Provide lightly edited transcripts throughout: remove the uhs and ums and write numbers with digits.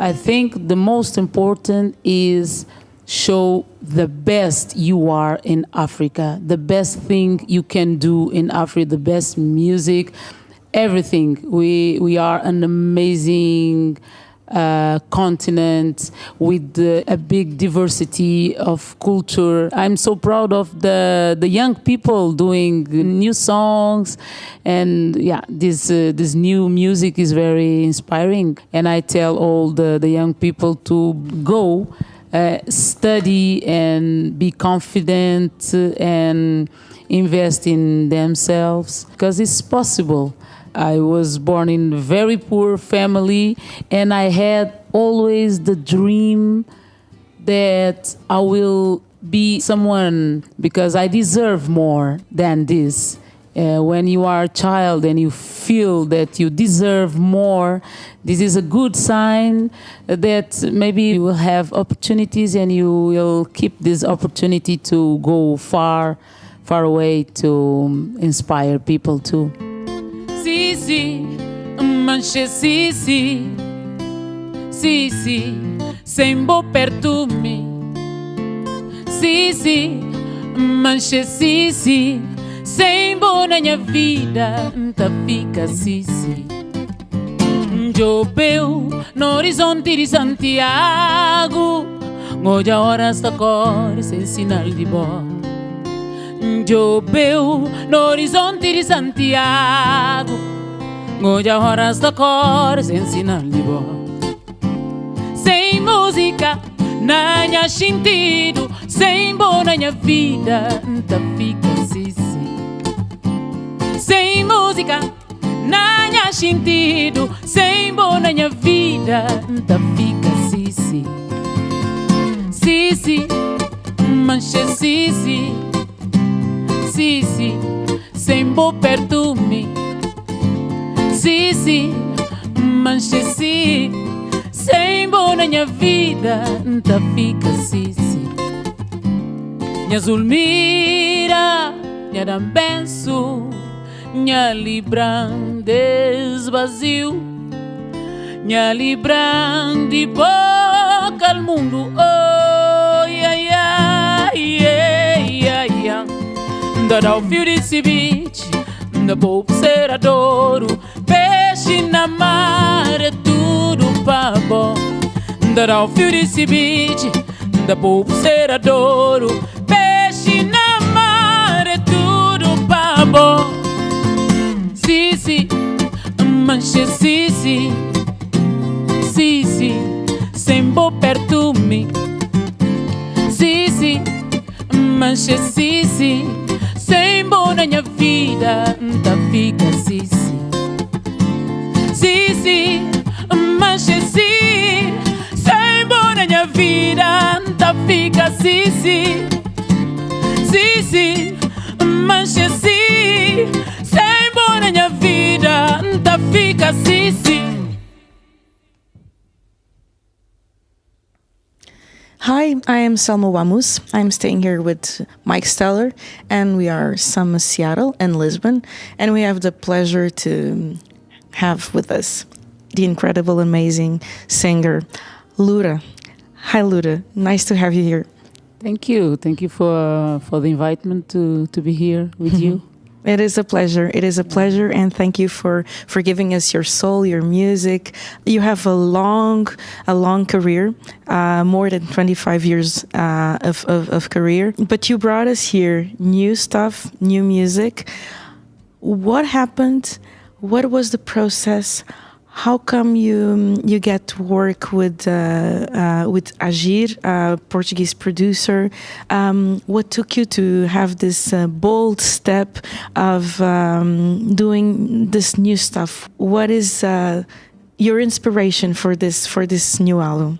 I think the most important is show the best you are in Africa, the best thing you can do in Africa, the best music, everything. We are an amazing continent with a big diversity of culture. I'm so proud of the young people doing new songs, and yeah, this new music is very inspiring. And I tell all the young people to go study and be confident and invest in themselves because it's possible. I was born in a very poor family, and I had always the dream that I will be someone because I deserve more than this. When you are a child and you feel that you deserve more, this is a good sign that maybe you will have opportunities and you will keep this opportunity to go far away to inspire people too. Sisi, manche Sisi, Sisi, sembo pertumi. Sisi, manche Sisi, sembo na minha vida, nta fica Sisi. Jopeu no horizonte de Santiago, ngoja horas da cor sem sinal de boa. Jopeu no horizonte de Santiago, ngoja horas da cor sem sinal de voz. Sem música, não há sentido. Sem boa na minha vida, nta fica Sisi. Sem música, não há sentido. Sem boa na minha vida, nta fica Sisi. Sisi, manche Sisi. Sisi, sembo pertumi. Sisi, manche Sisi, sembo na minha vida, nta fica Sisi. Minha Zulmira, minha dambenço, minha libran desvazio, minha libran de boca al mundo. Oh, yeah, yeah, yeah, yeah, yeah. Da o fio desse beat, da pulseira d'ouro, peixe na mar, é tudo pra bom. Da o fio desse beat, da pulseira d'ouro, peixe na mar, é tudo pra bom. Sisi, manche Sisi, Sisi, sembo pertumi. Sisi, manche Sisi, sembo na minha vida, nta fica Sisi. Sisi, manche Sisi, sembo na minha vida, nta fica Sisi. Sisi, manche Sisi, sembo na minha vida, nta fica Sisi. Hi, I am Selma Wamus. I'm staying here with Mike Steller, and we are some Seattle and Lisbon, and we have the pleasure to have with us the incredible, amazing singer, Lura. Hi, Lura. Nice to have you here. Thank you for the invitement to be here with you. It is a pleasure. It is a pleasure, and thank you for giving us your soul, your music. You have a long career, more than 25 years of career. But you brought us here new stuff, new music. What happened? What was the process? How come you get to work with Agir, a Portuguese producer? What took you to have this bold step of doing this new stuff? What is your inspiration for this new album?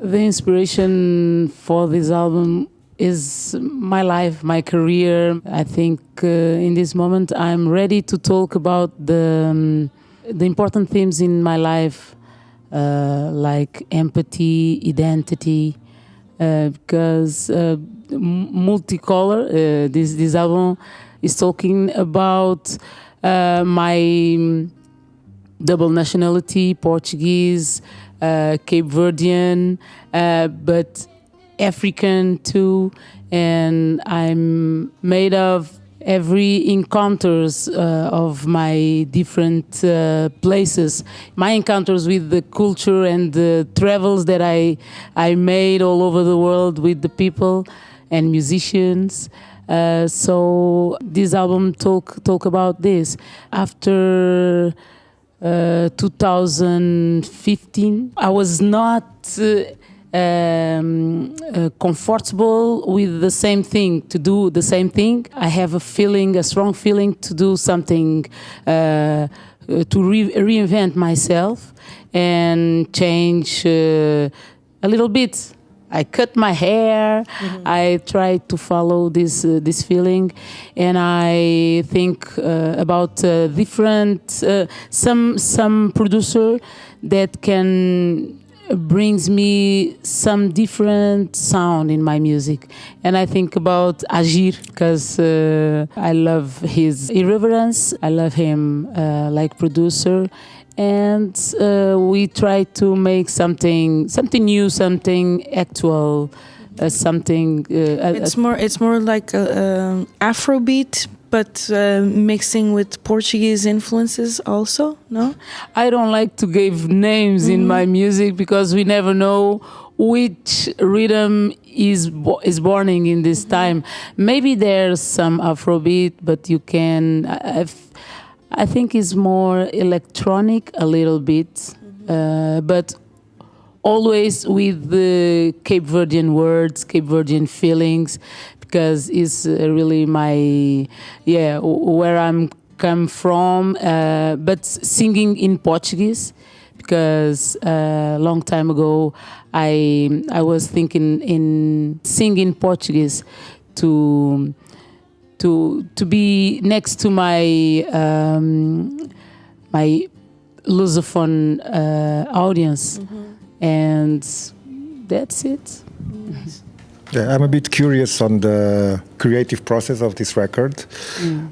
The inspiration for this album is my life, my career. I think in this moment I'm ready to talk about the important themes in my life, like empathy, identity, because MULTICOLOR, this album is talking about my double nationality, Portuguese, Cape Verdean, but African too. And I'm made of every encounters of my different places, my encounters with the culture and the travels that I made all over the world with the people and musicians. So this album talk about this. After 2015, I was not comfortable with the same thing, to do the same thing. I have a strong feeling to do something, to reinvent myself and change a little bit. I cut my hair. I tried to follow this feeling, and I think about different some producer that can brings me some different sound in my music. And I think about Agir because I love his irreverence. I love him like producer. And we try to make something new, something actual, something. It's more like Afrobeat, but mixing with Portuguese influences also. No, I don't like to give names in my music because we never know which rhythm is burning in this time. Maybe there's some Afrobeat, but you can. I think it's more electronic a little bit, but always with the Cape Verdean words, Cape Verdean feelings, because it's really where I'm come from. But singing in Portuguese, because a long time ago I was thinking in singing Portuguese to be next to my my Lusophone audience, and that's it. Yeah, I'm a bit curious on the creative process of this record.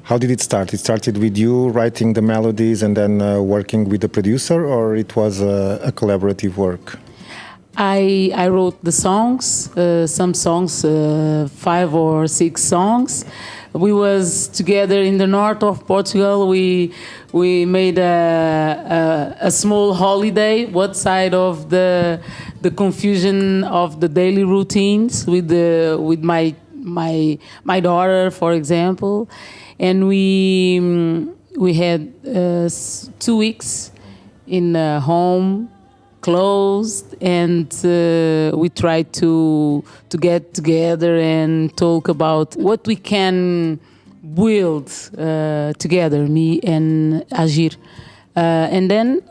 How did it start? It started with you writing the melodies and then working with the producer, or it was a collaborative work? I wrote the songs, some songs, 5 or 6 songs. We was together in the north of Portugal. We made a small holiday. What side of the confusion of the daily routines with my daughter, for example, and we had 2 weeks in home, closed, and we tried to get together and talk about what we can build together, me and Agir. And then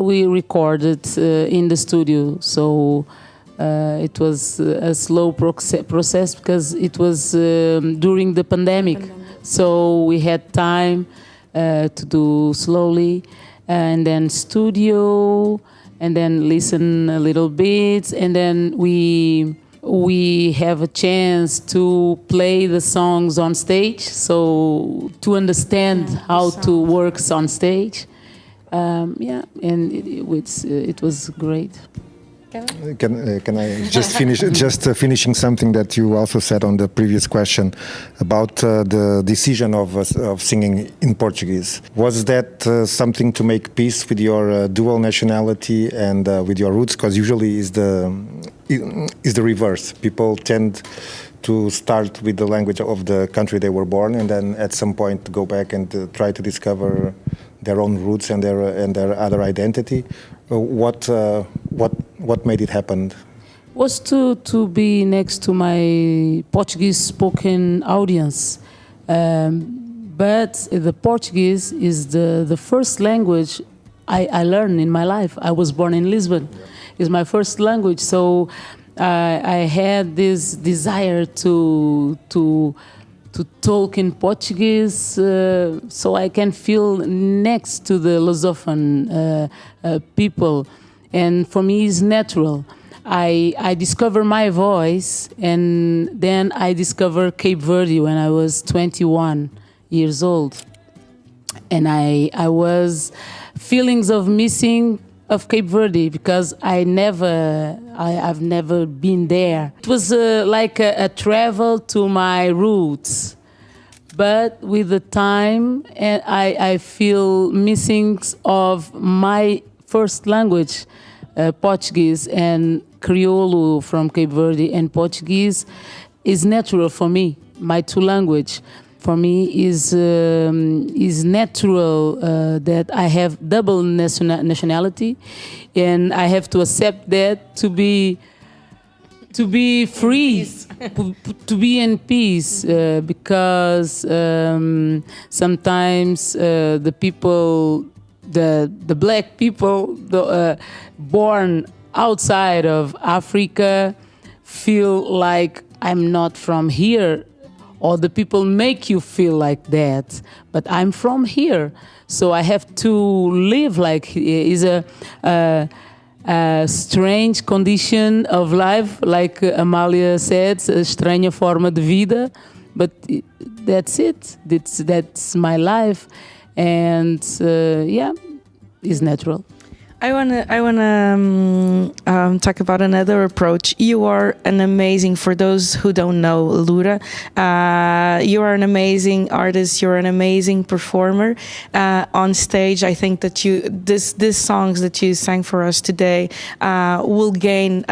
we recorded in the studio. So it was a slow process because it was during the pandemic. So we had time to do slowly, and then studio, and then listen a little bit, and then we have a chance to play the songs on stage, so to understand how to work on stage. And it was great. Can I just finish? Finishing something that you also said on the previous question about the decision of singing in Portuguese. Was that something to make peace with your dual nationality and with your roots? Because usually is the reverse. People tend to start with the language of the country they were born, and then at some point go back and try to discover their own roots and their other identity. What made it happen? Was to be next to my Portuguese spoken audience, but the Portuguese is the first language I learned in my life. I was born in Lisbon. It's my first language, so I had this desire to talk in Portuguese, so I can feel next to the Lusophone people, and for me it's natural. I discovered my voice, and then I discovered Cape Verde when I was 21 years old, and I was feelings of missing of Cape Verde because I've never been there. It was like a travel to my roots. But with the time, I feel missing of my first language, Portuguese, and Crioulo from Cape Verde and Portuguese is natural for me. My two language for me is natural that I have double nationality, and I have to accept that to be free, to be in peace, because sometimes the people, the black people born outside of Africa feel like I'm not from here, or the people make you feel like that, but I'm from here, so I have to live like is a strange condition of life, like Amália said, a estranha forma de vida, but that's it. That's my life, and yeah, it's natural. I wanna talk about another approach. You are an amazing, for those who don't know Lura, you are an amazing artist. You're an amazing performer on stage. I think that these songs that you sang for us today will gain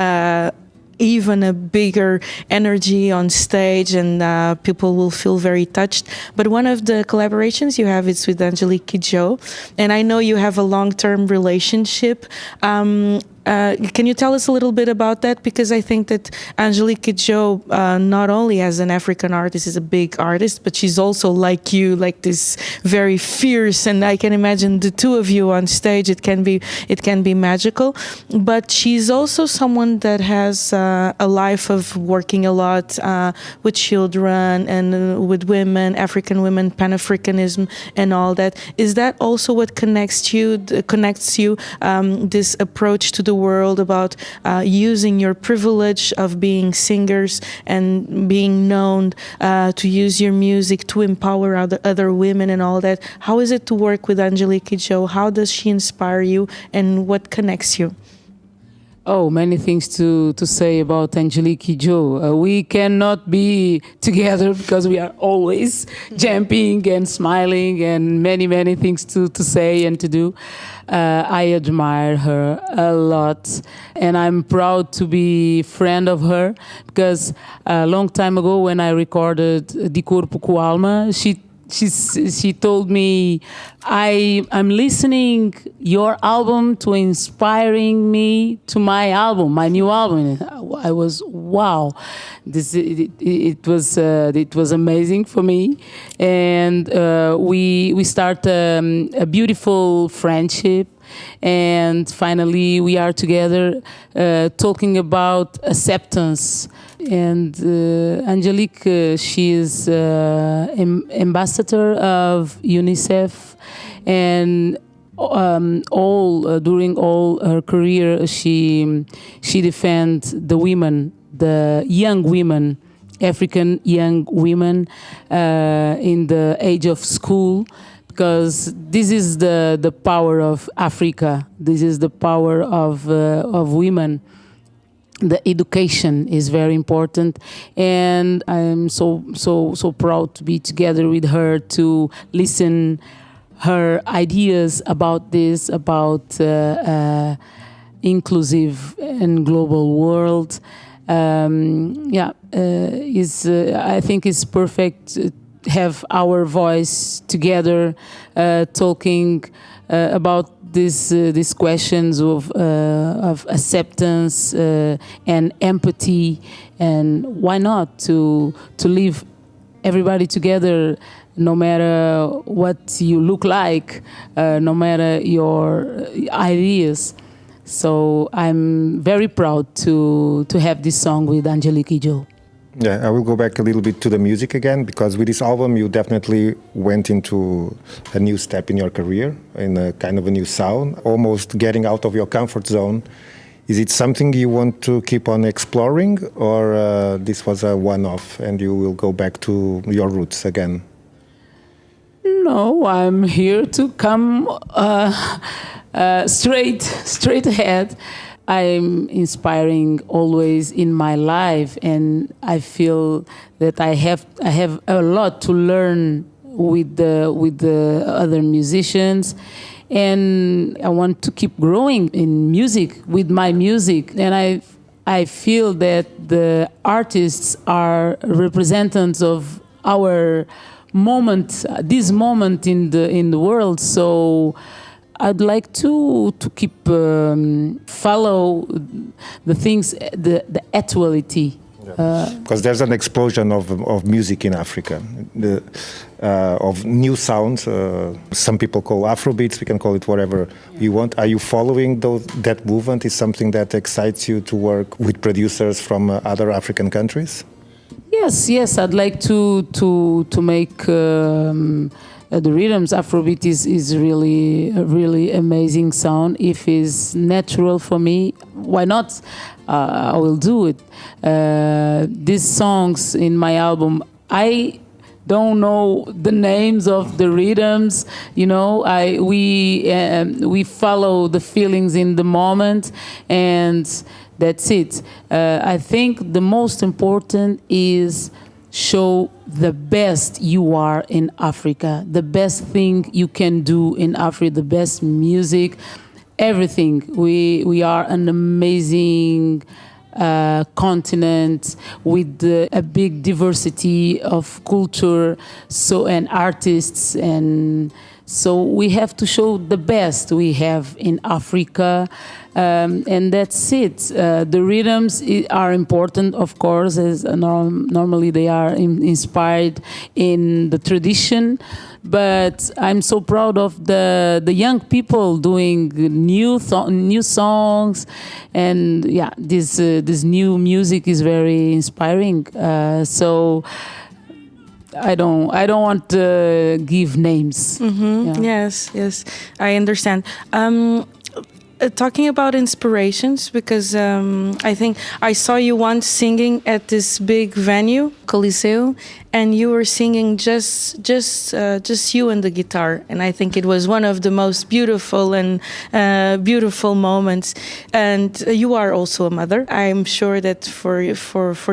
even a bigger energy on stage, and people will feel very touched. But one of the collaborations you have is with Angelique Kidjo, and I know you have a long-term relationship. Can you tell us a little bit about that? Because I think that Angelique Kidjo, not only as an African artist, is a big artist, but she's also like you, like this very fierce. And I can imagine the two of you on stage. It can be magical. But she's also someone that has a life of working a lot with children and with women, African women, Pan-Africanism, and all that. Is that also what connects you? This approach to the world about using your privilege of being singers and being known to use your music to empower other women and all that. How is it to work with Angelique Kidjo? How does she inspire you, and what connects you? Oh, many things to say about Angelique Kidjo. We cannot be together because we are always jumping and smiling and many things to say and to do. I admire her a lot, and I'm proud to be friend of her, because a long time ago when I recorded De Corpo com Alma, she told me, I'm listening your album to inspiring me to my album, my new album. I was, wow, it was amazing for me, and we start a beautiful friendship. And finally, we are together talking about acceptance. And Angelique, she is ambassador of UNICEF, and during all her career, she defends the women, the young women, African young women in the age of school. Because this is the power of Africa. This is the power of women. The education is very important, and I'm so proud to be together with her to listen her ideas about this, about inclusive and global world. I think it's perfect. Have our voice together, talking about these questions of acceptance and empathy, and why not to live everybody together, no matter what you look like, no matter your ideas. So I'm very proud to have this song with Angelique Kidjo. Yeah, I will go back a little bit to the music again, because with this album you definitely went into a new step in your career, in a kind of a new sound, almost getting out of your comfort zone. Is it something you want to keep on exploring, or this was a one-off and you will go back to your roots again? No, I'm here to come straight ahead. I'm inspiring always in my life, and I feel that I have a lot to learn with the other musicians, and I want to keep growing in music with my music, and I feel that the artists are representatives of our moment, this moment in the world. So I'd like to keep follow the things, the actuality. Because there's an explosion of music in Africa, of new sounds. Some people call Afrobeats. We can call it whatever you want. Are you following that movement? Is something that excites you to work with producers from other African countries? Yes. I'd like to make the rhythms. Afrobeat is really a really amazing sound. If it's natural for me, why not? I will do it. These songs in my album, I don't know the names of the rhythms. You know, we follow the feelings in the moment, and that's it. I think the most important is show the best you are in Africa, the best thing you can do in Africa, the best music, everything. We are an amazing continent with a big diversity of culture, and artists, and so we have to show the best we have in Africa, and that's it. The rhythms are important, of course, as normally they are inspired in the tradition. But I'm so proud of the young people doing new songs, and yeah, this new music is very inspiring. So I don't want to give names. Mm-hmm. Yeah. Yes, I understand. Talking about inspirations, because I think I saw you once singing at this big venue, Coliseu, and you were singing just you and the guitar, and I think it was one of the most beautiful and beautiful moments. And you are also a mother. I'm sure that for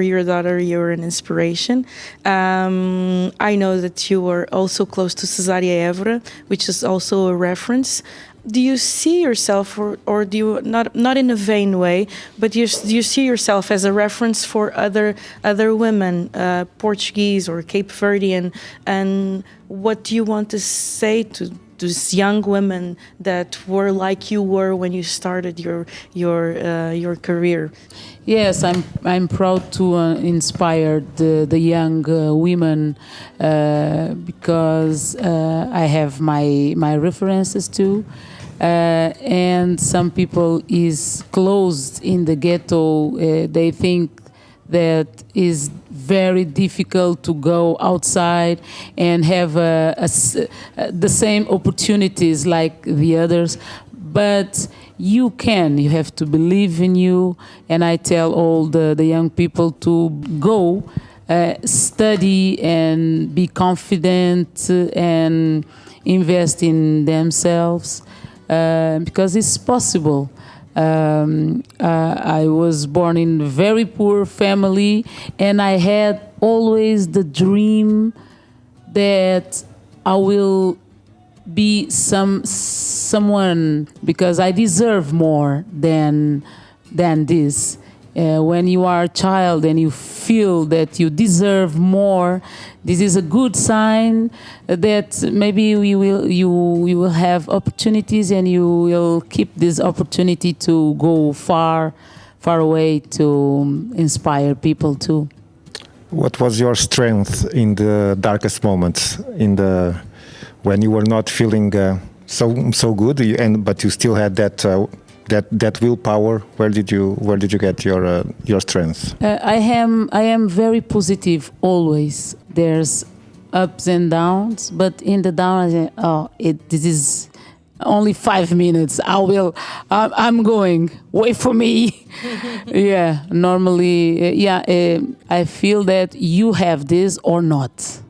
your daughter, you're an inspiration. I know that you were also close to Cesária Évora, which is also a reference. Do you see yourself, or do you not in a vain way, but do you see yourself as a reference for other women, Portuguese or Cape Verdean, and what do you want to say to these young women that were like you were when you started your career? Yes, I'm proud to inspire the young women, because I have my references too. And some people is closed in the ghetto. They think that is very difficult to go outside and have the same opportunities like the others. But you have to believe in you. And I tell all the young people to go, study and be confident and invest in themselves. Because it's possible. I was born in a very poor family, and I had always the dream that I will be someone, because I deserve more than this. When you are a child and you feel that you deserve more, this is a good sign that maybe you will have opportunities, and you will keep this opportunity to go far away to inspire people too. What was your strength in the darkest moments, when you were not feeling so good, but you still had that willpower? Where did you get your strength? I am very positive always. There's ups and downs, but in the down, I say, this is only 5 minutes. I'm going. Wait for me. Yeah. Normally, I feel that you have this or not.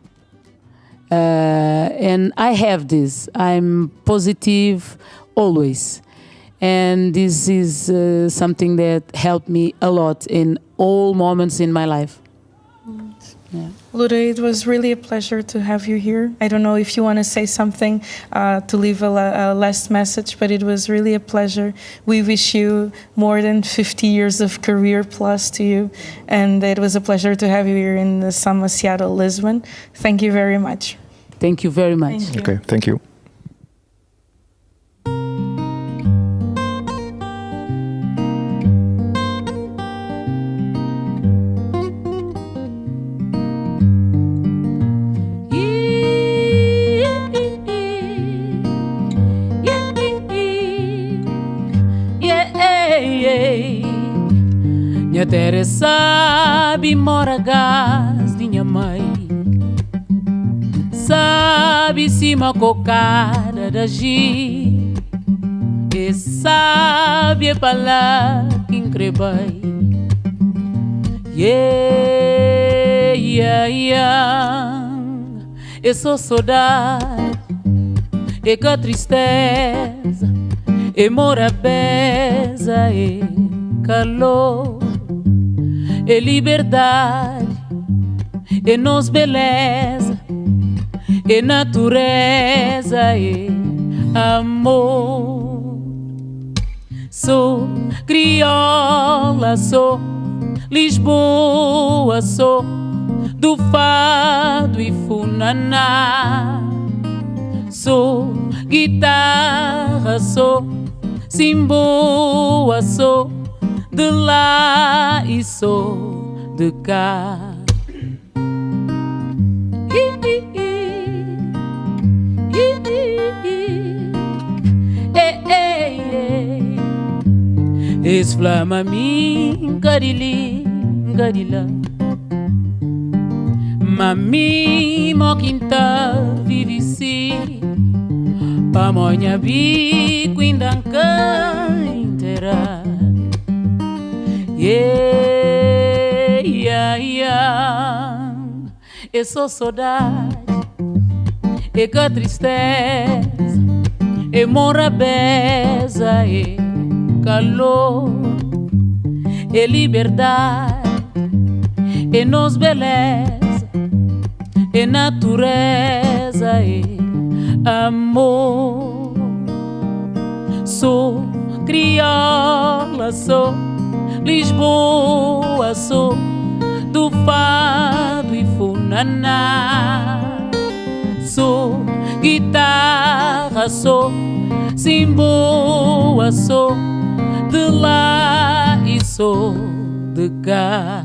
And I have this. I'm positive always. And this is something that helped me a lot in all moments in my life. Yeah. Lourdes, it was really a pleasure to have you here. I don't know if you want to say something to leave a last message, but it was really a pleasure. We wish you more than 50 years of career plus to you, and it was a pleasure to have you here in the summer Seattle, Lisbon. Thank you very much. Thank you very much. Thank you. Okay, thank you. Minha terra sabe mora gás de minha mãe, sabe cima cocada da gi, e sabe falar que increbai. Yeah, yeah, yeah. E sou saudade, e que tristeza, e mora pesa, e calor, e liberdade, e nos beleza, e natureza, e amor. Sou crioula, sou Lisboa, sou do fado e funaná. Sou guitarra, sou simboa, sou de lá e sou de cá. Esflama min gadili gadila, mami moquinta vive si, pamonha bico indanca inteira. Yeah, yeah, yeah. E sou saudade, e que tristeza, e mora beza, e calor, e liberdade, e nos beleza, e natureza, e amor. Sou crioula, sou Lisboa, sou do fado e funaná. Sou guitarra, sou simboa, sou de lá e sou de cá.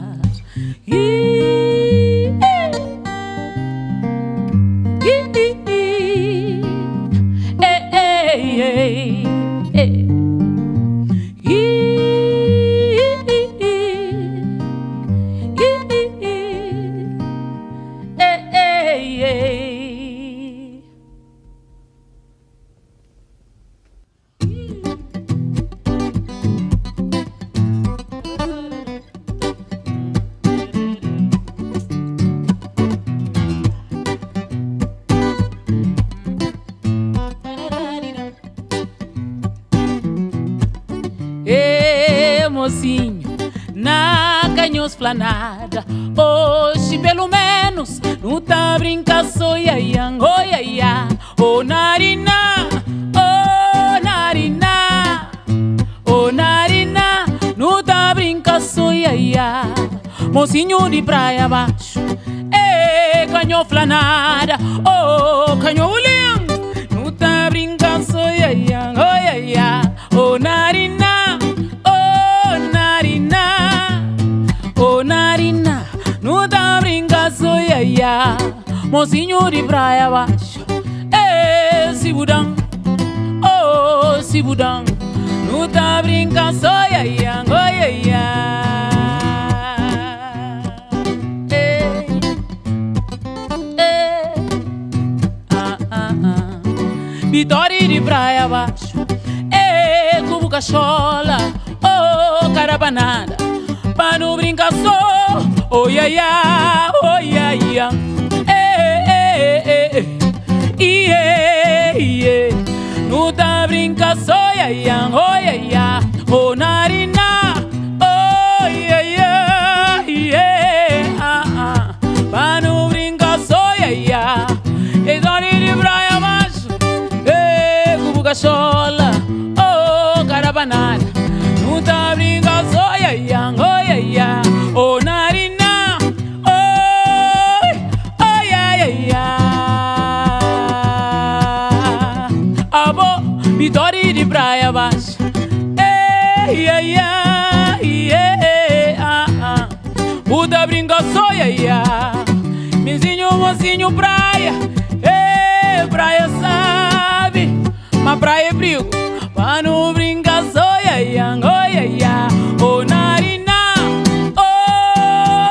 Mocinho, na canhos flanada, hoje pelo menos não tá brinca só iaian, oh iaia, oh narina, oh narina, oh narina, não tá brinca só iaia. Mocinho de praia abaixo, canho flanada, oh canho ulian, não tá brinca só iaian, oh iaia, oh narina. Oh narina, não dá brincação, iaia. Mocinho de praia abaixo, se budão, oh se budão, não dá brincação, iaia, oh iaia. Vitória de praia abaixo, cubo cachola, oh carabanada. Pra não brincar só, oh ia ia, oh ia ia, não tá brincar só. chola, oh, carabanada. Não tá brincando, oh, yeah, yeah, oh, yeah, yeah. Oh, narina, oh, oh, yeah, yeah, yeah. Abo, vitória de praia baixa. Yeah, yeah, yeah, Buda brinca só, yeah, yeah. Mezinho, mocinho, praia. Praia sabe, mas praia é perigo. Mas não brinca só, yeah, yeah, oh, yeah, yeah. Oh, narina, oh,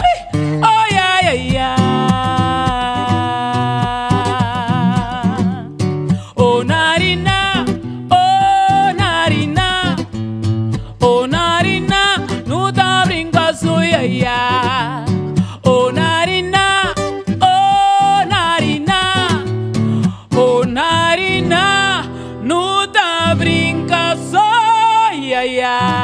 oh, yeah, yeah, yeah. Oh, narina, oh, narina. Oh, narina, não tá brincando só, yeah, yeah. Oh, narina, oh, narina. Oh, narina, não tá brincando só, yeah, yeah.